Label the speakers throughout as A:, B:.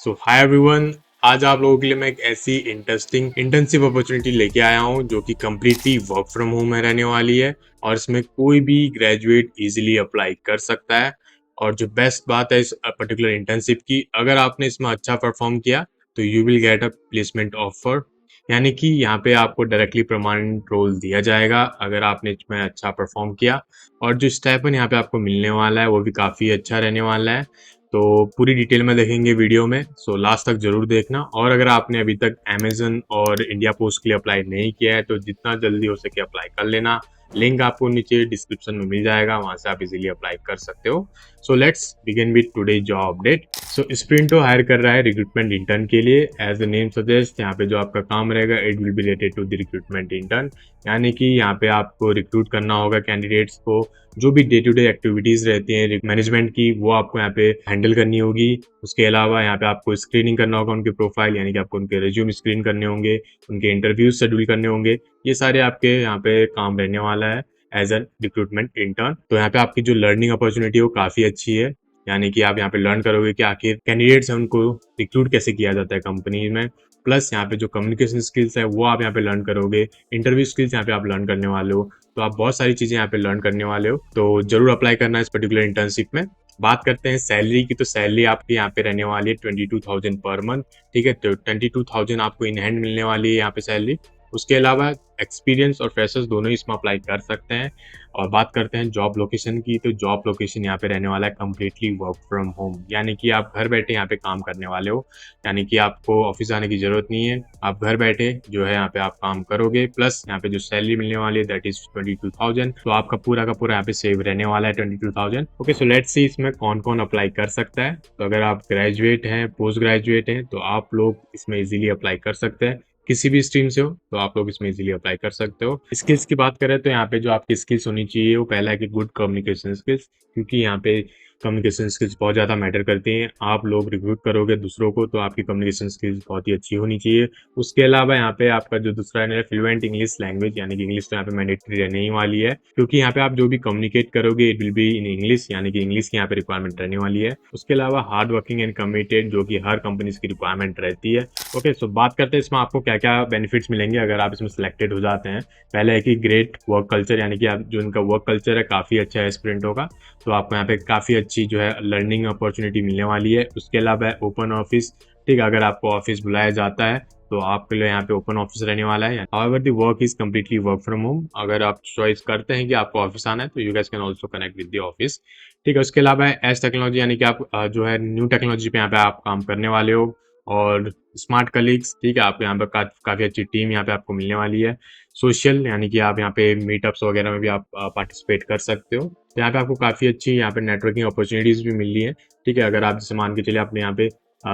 A: सो hi everyone. आज आप लोगों के लिए मैं एक ऐसी इंटरेस्टिंग इंटर्नशिप अपॉर्चुनिटी लेके आया हूँ जो कि कम्प्लीटली वर्क फ्रॉम होम में रहने वाली है और इसमें कोई भी ग्रेजुएट इजीली अप्लाई कर सकता है। और जो बेस्ट बात है इस पर्टिकुलर इंटर्नशिप की, अगर आपने इसमें अच्छा परफॉर्म किया तो you will get a placement offer, यानी कि यहाँ पे आपको डायरेक्टली परमानेंट रोल दिया जाएगा अगर आपने इसमें अच्छा परफॉर्म किया। और जो स्टाइपेंड यहाँ पे आपको मिलने वाला है वो भी काफ़ी अच्छा रहने वाला है। तो पूरी डिटेल में देखेंगे वीडियो में, सो लास्ट तक जरूर देखना। और अगर आपने अभी तक अमेजन और इंडिया पोस्ट के लिए अप्लाई नहीं किया है तो जितना जल्दी हो सके अप्लाई कर लेना। लिंक आपको नीचे डिस्क्रिप्शन में मिल जाएगा, वहां से आप इजीली अप्लाई कर सकते हो। So let's begin with today job update. So Sprinto hire कर रहा है रिक्रूटमेंट इंटर्न के लिए। एज द नेम सजेस्ट, यहाँ पे जो आपका काम रहेगा it will be related to the recruitment intern, यानी कि यहाँ पे आपको रिक्रूट करना होगा कैंडिडेट्स को। जो भी डे टू डे एक्टिविटीज रहती हैं मैनेजमेंट की वो आपको यहाँ पे हैंडल करनी होगी। उसके अलावा यहाँ पे आपको स्क्रीनिंग करना होगा उनके प्रोफाइल, यानी कि आपको उनके रिज्यूम स्क्रीन करने होंगे, उनके इंटरव्यूज शेड्यूल करने होंगे। ये सारे आपके यहाँ पे काम रहने वाला है एज अ रिक्रूटमेंट इंटर्न। तो यहाँ पे आपकी जो लर्निंग अपॉर्चुनिटी है वो काफी अच्छी है, यानी कि आप यहाँ पे लर्न करोगे कि आखिर कैंडिडेट्स हैं उनको रिक्रूट कैसे किया जाता है कंपनी में। प्लस यहाँ पे जो कम्युनिकेशन स्किल्स है वो आप यहाँ पे लर्न करोगे, इंटरव्यू स्किल्स यहाँ पे आप लर्न करने वाले हो। तो आप बहुत सारी चीजें यहाँ पे लर्न करने वाले हो, तो जरूर अप्लाई करना इस पर्टिकुलर इंटर्नशिप में। बात करते हैं सैलरी की, तो सैलरी आपकी यहाँ पे रहने वाली है 22,000 पर मंथ। ठीक है, तो 22,000 आपको इन हैंड मिलने वाली है यहाँ पे सैलरी। उसके अलावा एक्सपीरियंस और फ्रेशर्स दोनों ही इसमें अप्लाई कर सकते हैं। और बात करते हैं जॉब लोकेशन की, तो जॉब लोकेशन यहाँ पे रहने वाला है कम्प्लीटली वर्क फ्रॉम होम, यानी कि आप घर बैठे यहाँ पे काम करने वाले हो, यानी कि आपको ऑफिस आने की जरूरत नहीं है। आप घर बैठे जो है यहाँ पे आप काम करोगे। प्लस यहाँ पे जो सैलरी मिलने वाली है दैट इज 22,000, तो आपका पूरा का पूरा यहाँ पे सेव रहने वाला है 22,000। ओके, सो लेट्स सी इसमें कौन कौन अप्लाई कर सकता है। तो अगर आप ग्रेजुएट हैं, पोस्ट ग्रेजुएट हैं, तो आप लोग इसमें इजीली अप्लाई कर सकते हैं। किसी भी स्ट्रीम से हो तो आप लोग इसमें इजीली अप्लाई कर सकते हो। स्किल्स की बात करें तो यहाँ पे जो आपकी स्किल्स होनी चाहिए वो पहला है कि गुड कम्युनिकेशन स्किल्स, क्योंकि यहाँ पे कम्युनिकेशन स्किल्स बहुत ज़्यादा मैटर करती हैं। आप लोग रिक्रूट करोगे दूसरों को तो आपकी कम्युनिकेशन स्किल्स बहुत ही अच्छी होनी चाहिए। उसके अलावा यहाँ पे आपका जो दूसरा है फ्लुएंट इंग्लिश लैंग्वेज, यानी कि इंग्लिश तो यहाँ पे मैंडेटरी रहने ही वाली है, क्योंकि यहाँ पे आप जो भी कम्युनिकेट करोगे it will be in English, यानी कि इंग्लिश की यहाँ पे रिक्वायरमेंट रहने वाली है। उसके अलावा हार्ड वर्किंग एंड कमिटेड, जो कि हर कंपनी की रिक्वायरमेंट रहती है। ओके, सो बात करते हैं इसमें आपको क्या क्या बेनिफिट्स मिलेंगे अगर आप इसमें सिलेक्टेड हो जाते हैं। पहले है कि ग्रेट वर्क कल्चर, यानी कि आप जो इनका वर्क कल्चर है काफ़ी अच्छा है स्प्रिंटो का, तो आपको यहाँ पे काफ़ी अच्छी जो है लर्निंग अपॉर्चुनिटी मिलने वाली है। उसके अलावा है ओपन ऑफिस। ठीक है, अगर आपको ऑफिस बुलाया जाता है तो आपके लिए यहाँ पे ओपन ऑफिस रहने वाला है। However the work is completely work from home. अगर आप चॉइस करते हैं कि आपको ऑफिस आना है तो you guys can also connect with the office. ठीक है, उसके अलावा है एस टेक्नोलॉजी, यानी कि आप जो है न्यू टेक्नोलॉजी पे यहाँ पे आप काम करने वाले हो। और स्मार्ट कलीग्स, ठीक है, आपको यहाँ पे काफ़ी अच्छी टीम यहाँ पे आपको मिलने वाली है। सोशल, यानी कि आप यहाँ पे मीटअप्स वगैरह में भी आप पार्टिसिपेट कर सकते हो। तो यहाँ पे आपको काफ़ी अच्छी यहाँ पे नेटवर्किंग अपॉर्चुनिटीज़ भी मिल रही है। ठीक है, अगर आप जैसे मान के चलिए आपने यहाँ पे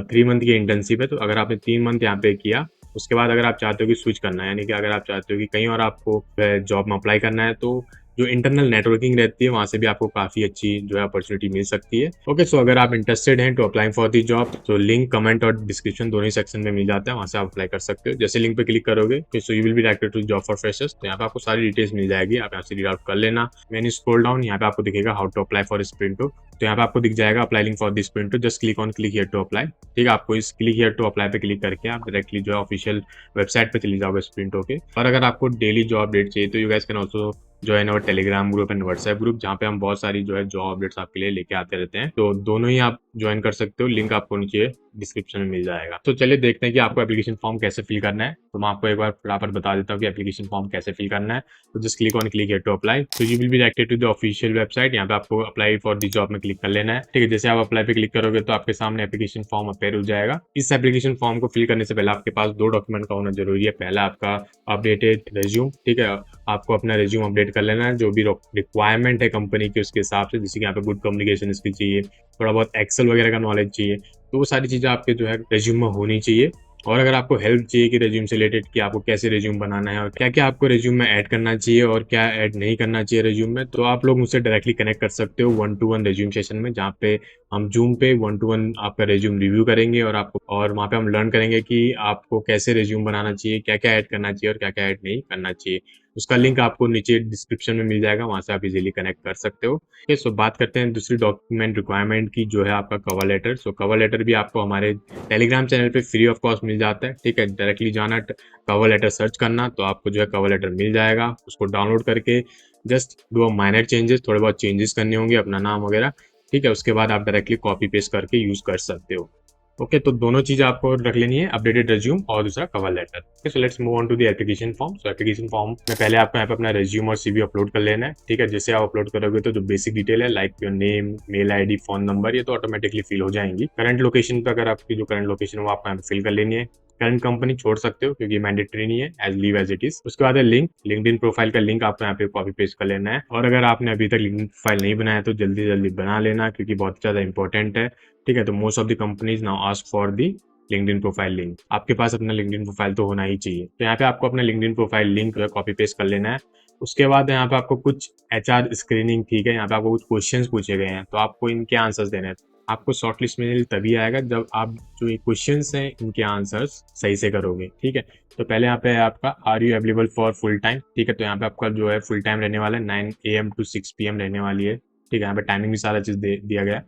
A: 3 मंथ की इंटर्नशिप है, तो अगर आपने 3 मंथ यहाँ पे किया, उसके बाद अगर आप चाहते हो कि स्विच करना है, यानी कि अगर आप चाहते हो कि कहीं और आपको जॉब में अप्लाई करना है, तो जो इंटरनल नेटवर्किंग रहती है वहाँ से भी आपको काफ़ी अच्छी जो है अपॉर्चुनिटी मिल सकती है। ओके, सो अगर आप इंटरेस्टेड हैं to apply for the job, तो लिंक कमेंट और डिस्क्रिप्शन दोनों ही सेक्शन में मिल जाता है, वहाँ से आप अप्लाई कर सकते हो। जैसे लिंक पे क्लिक करोगे so you will be directed to job for freshers, तो यहाँ पे आपको सारी डिटेल्स मिल जाएगी, आप यहाँ से रीड आउट कर लेना। मैंने स्क्रॉल डाउन, यहाँ पे आपको दिखेगा how to apply for Sprinto, तो यहाँ पे आपको दिख जाएगा apply link for this Sprinto, just click on click here to apply. ठीक है, आपको इस क्लिक हियर टू अप्लाई पे क्लिक करके आप डायरेक्टली जो है ऑफिशियल वेबसाइट पे चले जाओगे स्प्रिंटो के। और अगर आपको डेली जॉब अपडेट चाहिए तो you guys can also join our Telegram group and WhatsApp group, जहाँ पे हम बहुत सारी जो है जॉब अपडेट्स आपके लिए लेके आते रहते हैं। तो दोनों ही आप ज्वाइन कर सकते हो, लिंक आपको नीचे डिस्क्रिप्शन में मिल जाएगा। तो चलिए देखते हैं कि आपको एप्लीकेशन फॉर्म कैसे फिल करना है। तो मैं आपको एक बार फटाफट बता देता हूँ कि एप्लीकेशन फॉर्म कैसे फिल करना है। तो just click on click here to apply, तो you will be directed to the official website. यहाँ पे आपको अप्लाई फॉर द जॉब में क्लिक कर लेना है। ठीक है, जैसे आप अप्लाई पे क्लिक करोगे तो आपके सामने एप्लीकेशन फॉर्म अपेयर हो जाएगा। इस एप्लीकेशन फॉर्म को फिल करने से पहले आपके पास 2 डॉक्यूमेंट का होना जरूरी है। पहला आपका अपडेटेड रेज्यूम, ठीक है, आपको अपना रेज्यूम अपडेट कर लेना है जो भी रिक्वायरमेंट है कंपनी की उसके हिसाब से, जैसे कि यहाँ पे गुड कम्युनिकेशन स्किल चाहिए, थोड़ा बहुत एक्सेल वगैरह का नॉलेज चाहिए, तो वो सारी चीज़ें आपके जो है रेज्यूम में होनी चाहिए। और अगर आपको हेल्प चाहिए कि रेज्यूम से रिलेटेड कि आपको कैसे रेज्यूम बनाना है और क्या क्या आपको रेज्यूम में ऐड करना चाहिए और क्या ऐड नहीं करना चाहिए रेज्यूम में, तो आप लोग मुझसे डायरेक्टली कनेक्ट कर सकते हो 1-to-1 रेज्यूम सेशन में, जहाँ पे हम जूम पे 1 टू 1 आपका रिज्यूम रिव्यू करेंगे और वहाँ पे हम लर्न करेंगे कि आपको कैसे रिज्यूम बनाना चाहिए, क्या-क्या ऐड करना चाहिए और क्या-क्या ऐड नहीं करना चाहिए। उसका लिंक आपको नीचे डिस्क्रिप्शन में मिल जाएगा, वहाँ से आप इज़िली कनेक्ट कर सकते हो। ओके, सो बात करते हैं दूसरी डॉक्यूमेंट रिक्वायरमेंट की, जो है आपका cover letter. So cover letter भी आपको हमारे टेलीग्राम चैनल पे फ्री ऑफ कॉस्ट मिल जाता है, ठीक है? डायरेक्टली जाना, कवर लेटर सर्च करना, तो आपको जो है कवर लेटर मिल जाएगा। उसको डाउनलोड करके just do a minor changes, थोड़े बहुत चेंजेस करने होंगे, अपना नाम वगैरह, ठीक है? उसके बाद आप डायरेक्टली कॉपी पेस्ट करके यूज़ कर सकते हो। ओके, तो दोनों चीज़ आपको रख लेनी है, अपडेटेड रिज्यूम और दूसरा cover letter. Okay, so let's move on to the application form. So application form में पहले आपको यहाँ पे अपना रिज्यूम और सीवी अपलोड कर लेना है, ठीक है? जैसे आप अपलोड करोगे तो जो बेसिक डिटेल है like your name, mail ID, phone number, ये तो ऑटोमेटिकली फिल हो जाएंगी। करंट लोकेशन पे अगर आपकी जो करंट लोकेशन है वो आपको यहाँ पे फिल कर लेनी है। करंट कंपनी छोड़ सकते हो क्योंकि मैंडेटरी नहीं है, as leave as it is. उसके बाद है लिंक, लिंक्डइन प्रोफाइल का लिंक आपको यहाँ पे कॉपी पेस्ट कर लेना है। और अगर आपने अभी तक लिंक्डइन प्रोफाइल नहीं बनाया तो जल्दी जल्दी बना लेना, क्योंकि बहुत ज़्यादा इंपॉर्टेंट है, ठीक है? तो most of the companies now ask for the LinkedIn profile link. आपके पास अपना लिंक्डइन प्रोफाइल तो होना ही चाहिए। तो यहाँ पे आपको अपना LinkedIn profile link copy paste कर लेना है। उसके बाद यहाँ पे आपको कुछ एचआर स्क्रीनिंग, ठीक है? यहाँ पे आपको कुछ क्वेश्चंस पूछे गए हैं, तो आपको इनके आंसर्स देने हैं। आपको शॉर्टलिस्ट में तभी आएगा जब आप जो ये क्वेश्चंस हैं इनके आंसर्स सही से करोगे, ठीक है? तो पहले यहाँ पे है आपका are you available for full time, ठीक है? तो यहाँ पे आपका जो है फुल टाइम रहने वाला है, 9 AM to 6 PM रहने वाली है, ठीक है? यहाँ पे टाइमिंग भी सारा चीज दिया गया है।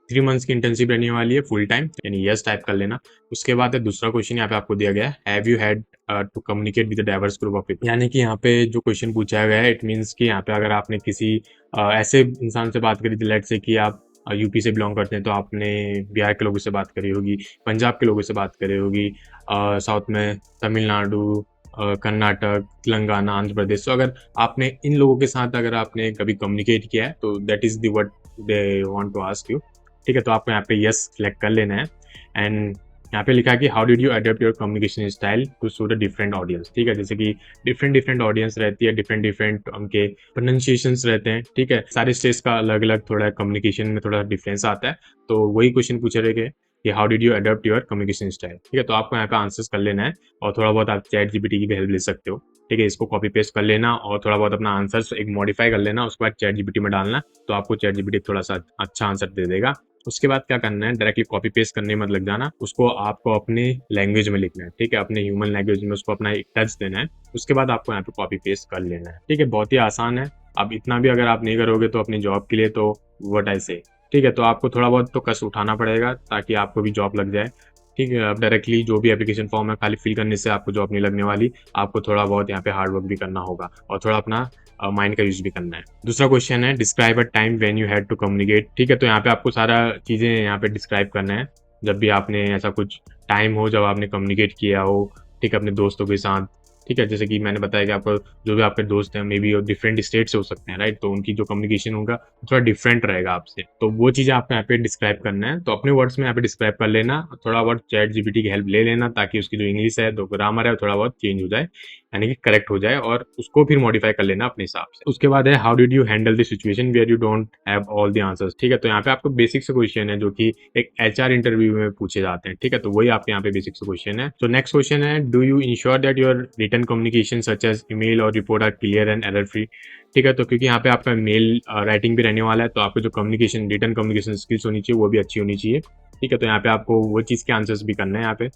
A: 3 मंथ्स की इंटर्नशिप रहने वाली है फुल टाइम, यानी यस टाइप कर लेना। उसके बाद है दूसरा क्वेश्चन, यहाँ पे आपको दिया गया है, have you had to communicate with diverse group of people. यानी कि यहाँ पे जो क्वेश्चन पूछा गया है, इट मीन्स कि यहाँ पे अगर आपने किसी ऐसे इंसान से बात करी थी, लेट से कि आप यूपी से बिलोंग करते हैं, तो आपने बिहार के लोगों से बात करी होगी, पंजाब के लोगों से बात करी होगी, साउथ में तमिलनाडु, कर्नाटक, तेलंगाना, आंध्र प्रदेश। तो अगर आपने इन लोगों के साथ अगर आपने कभी कम्युनिकेट किया है तो that is the what they want to ask you, ठीक है? तो आपको यहाँ पे यस सिलेक्ट कर लेना है। एंड यहाँ पे लिखा है कि how did you adopt your communication style to suit a different audience, ठीक है? जैसे कि डिफरेंट डिफरेंट ऑडियंस रहती है, डिफरेंट डिफरेंट उनके प्रोनाउंसिएशंस रहते हैं, ठीक है? सारे स्टेट्स का अलग अलग थोड़ा कम्युनिकेशन में थोड़ा डिफरेंस आता है। तो वही क्वेश्चन पूछे रहे कि how did you adopt your communication style, ठीक है? तो आपको यहाँ पे आंसर्स कर लेना है और थोड़ा बहुत आप चैट जीपीटी की भी हेल्प ले सकते हो, ठीक है? इसको कॉपी पेस्ट कर लेना और थोड़ा बहुत अपना आंसर्स एक मॉडिफाई कर लेना, उसके बाद चैट जीपीटी में डालना, तो आपको चैट जीपीटी थोड़ा सा अच्छा आंसर दे देगा। उसके बाद क्या करना है, डायरेक्टली कॉपी पेस्ट करने में मत लग जाना, उसको आपको अपने लैंग्वेज में लिखना है, ठीक है? अपने ह्यूमन लैंग्वेज में उसको अपना एक टच देना है। उसके बाद आपको यहाँ पे कॉपी पेस्ट कर लेना है, ठीक है? बहुत ही आसान है। अब इतना भी अगर आप नहीं करोगे तो अपनी जॉब के लिए तो व्हाट आई से, ठीक है? तो आपको थोड़ा बहुत तो कष्ट उठाना पड़ेगा ताकि आपको भी जॉब लग जाए, ठीक है? अब डायरेक्टली जो भी एप्लीकेशन फॉर्म है खाली फिल करने से आपको जॉब नहीं लगने वाली, आपको थोड़ा बहुत यहाँ पे हार्ड वर्क भी करना होगा और थोड़ा अपना माइंड का यूज भी करना है। दूसरा क्वेश्चन है, describe a time when you had to communicate, ठीक है? तो यहाँ पे आपको सारा चीजें यहाँ पे डिस्क्राइब करना है, जब भी आपने ऐसा कुछ टाइम हो जब आपने कम्युनिकेट किया हो, ठीक है? अपने दोस्तों के साथ, ठीक है? जैसे कि मैंने बताया कि आपको जो भी आपके दोस्त हैं मे बी डिफरेंट स्टेट से हो सकते हैं, राइट? तो उनकी जो कम्युनिकेशन होगा थोड़ा डिफरेंट रहेगा आपसे, तो वो चीजें आपको यहाँ पे डिस्क्राइब करना है। तो अपने वर्ड्स में यहाँ पे डिस्क्राइब कर लेना, थोड़ा बहुत चैट जीपीटी की हेल्प ले लेना ताकि उसकी जो इंग्लिश है, जो ग्रामर है, थोड़ा बहुत चेंज हो जाए, यानी कि करेक्ट हो जाए, और उसको फिर मॉडिफाई कर लेना अपने हिसाब से। उसके बाद है, how did you handle the situation where you don't have all the answers, ठीक है? तो यहाँ पे आपको बेसिक से क्वेश्चन है जो कि एक एचआर इंटरव्यू में पूछे जाते हैं, ठीक है? तो वही आपके यहाँ पे बेसिक से क्वेश्चन है। तो नेक्स्ट क्वेश्चन है, do you ensure that your written communication such as email or report are clear and error free, ठीक है? तो क्योंकि यहाँ पे आपका मेल राइटिंग भी रहने वाला है, तो आपको जो कम्युनिकेशन रिटन कम्युनिकेशन स्किल्स होनी चाहिए वो भी अच्छी होनी चाहिए, ठीक है? तो यहाँ पे आपको वो चीज़ के आंसर्स भी करना है यहाँ पे।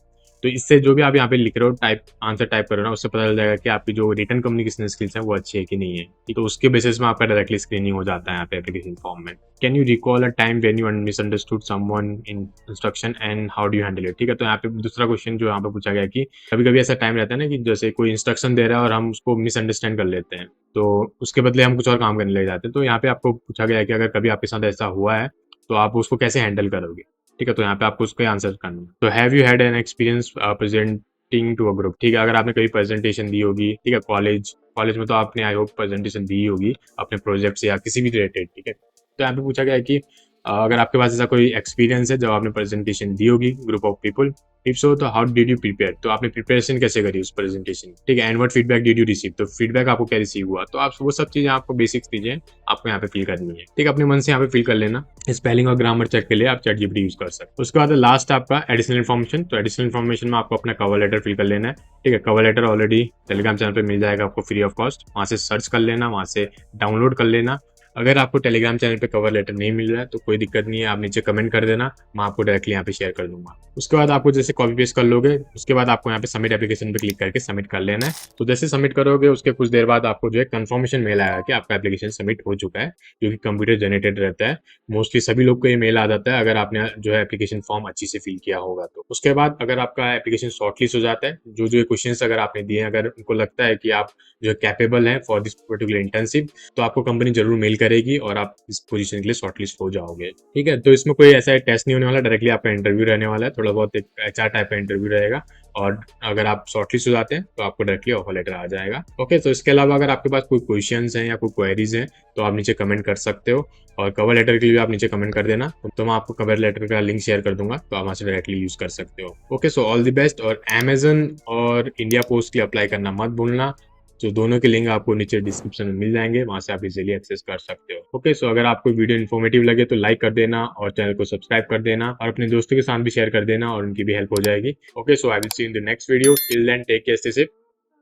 A: तो इससे जो भी आप यहाँ पे लिख रहे हो, आंसर टाइप कर रहे हो ना, उससे पता चल जाएगा कि आपकी जो रिटन कम्युनिकेशन स्किल्स है वो अच्छी है कि नहीं है, ठीक? तो उसके बेसिस में आपका डायरेक्टली स्क्रीनिंग हो जाता है यहाँ पे एप्लीकेशन फॉर्म में। Can you recall a time when you misunderstood someone in instruction and how do you handle it, ठीक है? तो यहाँ पे दूसरा क्वेश्चन जो यहाँ पे पूछा गया कि कभी कभी ऐसा टाइम रहता है ना कि जैसे कोई इंस्ट्रक्शन दे रहा है और हम उसको मिसअंडरस्टैंड कर लेते हैं, तो उसके बदले हम कुछ और काम करने लग जाते हैं। तो यहाँ पे आपको पूछा गया है कि अगर कभी आपके साथ ऐसा हुआ है तो आप उसको कैसे हैंडल करोगे, ठीक है? तो यहाँ पे आपको उसके आंसर करना है। तो have you had an experience presenting to a group, ठीक है? अगर आपने कभी प्रेजेंटेशन दी होगी, ठीक है? कॉलेज में तो आपने आई होप प्रेजेंटेशन दी होगी अपने प्रोजेक्ट से या किसी भी रिलेटेड, ठीक है? तो यहाँ पे पूछा गया है कि अगर आपके पास ऐसा कोई एक्सपीरियंस है जब आपने प्रेजेंटेशन दी होगी group of people, if so तो हाउ डिड यू प्रिपेयर, तो आपने प्रिपरेशन कैसे करी उस प्रेजेंटेशन, ठीक है? And what feedback did you receive, तो फीडबैक आपको क्या रिसीव हुआ, तो आप वो सब चीजें आपको बेसिक चीजें आपको यहाँ पे फिल करनी है, ठीक है? अपने मन से यहाँ पे फिल कर लेना। स्पेलिंग और ग्रामर चेक के लिए आप चैट जीपीटी यूज कर सकते हो। उसके बाद लास्ट आपका एडिशनल इन्फॉर्मेशन, तो एडिशनल इन्फॉर्मेशन में आपको अपना कवर लेटर फिल कर लेना है, ठीक है? Cover letter already Telegram channel पे मिल जाएगा आपको फ्री ऑफ कॉस्ट, वहां से सर्च कर लेना, वहां से डाउनलोड कर लेना। अगर आपको टेलीग्राम चैनल पे कवर लेटर नहीं मिल रहा है तो कोई दिक्कत नहीं है, आप नीचे कमेंट कर देना, मैं आपको डायरेक्टली यहाँ पे शेयर कर दूंगा। उसके बाद आपको जैसे कॉपी पेस्ट कर लोगे, उसके बाद आपको यहाँ पे सबमिट एप्लीकेशन पे क्लिक करके सबमिट कर लेना है। तो जैसे सबमिट करोगे उसके कुछ देर बाद आपको जो है कंफर्मेशन मेल आएगा कि आपका एप्लीकेशन सबमिट हो चुका है, जो कि कंप्यूटर जनरेटेड रहता है। मोस्टली सभी लोग को ये मेल आ जाता है अगर आपने जो है एप्लीकेशन फॉर्म अच्छी से फिल किया होगा तो। उसके बाद अगर आपका एप्लीकेशन शॉर्टलिस्ट हो जाता है, जो जो क्वेश्चंस अगर आपने दिए, अगर उनको लगता है कि आप जो है कैपेबल हैं फॉर दिस पर्टिकुलर इंटर्नशिप, तो आपको कंपनी जरूर मेल करेगी और आप इस पोजीशन के लिए शॉर्टलिस्ट हो जाओगे। ठीक है, तो इसमें कोई ऐसा टेस्ट नहीं होने वाला, डायरेक्टली आपका इंटरव्यू रहने वाला है, थोड़ा बहुत एक एचआर टाइप का इंटरव्यू रहेगा। और अगर आप शॉर्टलिस्ट हो जाते हैं तो आपको डायरेक्टली ऑफर लेटर आ जाएगा। ओके, तो इसके अलावा अगर आपके पास कोई क्वेश्चंस हैं या कोई क्वेरीज हैं तो आप नीचे कमेंट कर सकते हो, और कवर लेटर के लिए आप नीचे कमेंट कर देना, तो मैं आपको कवर लेटर का लिंक शेयर कर दूंगा, तो आप वहां से डायरेक्टली यूज कर सकते हो। Okay, so all the best, और अमेजन और इंडिया पोस्ट के लिए अप्लाई करना मत भूलना। जो दोनों के लिंक आपको नीचे डिस्क्रिप्शन में मिल जाएंगे, वहां से आप इजीली एक्सेस कर सकते हो। ओके, सो अगर आपको वीडियो इन्फॉर्मेटिव लगे तो लाइक कर देना और चैनल को सब्सक्राइब कर देना और अपने दोस्तों के साथ भी शेयर कर देना और उनकी भी हेल्प हो जाएगी। Okay, so I will see in the next video, till then take care, stay safe,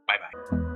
A: bye bye.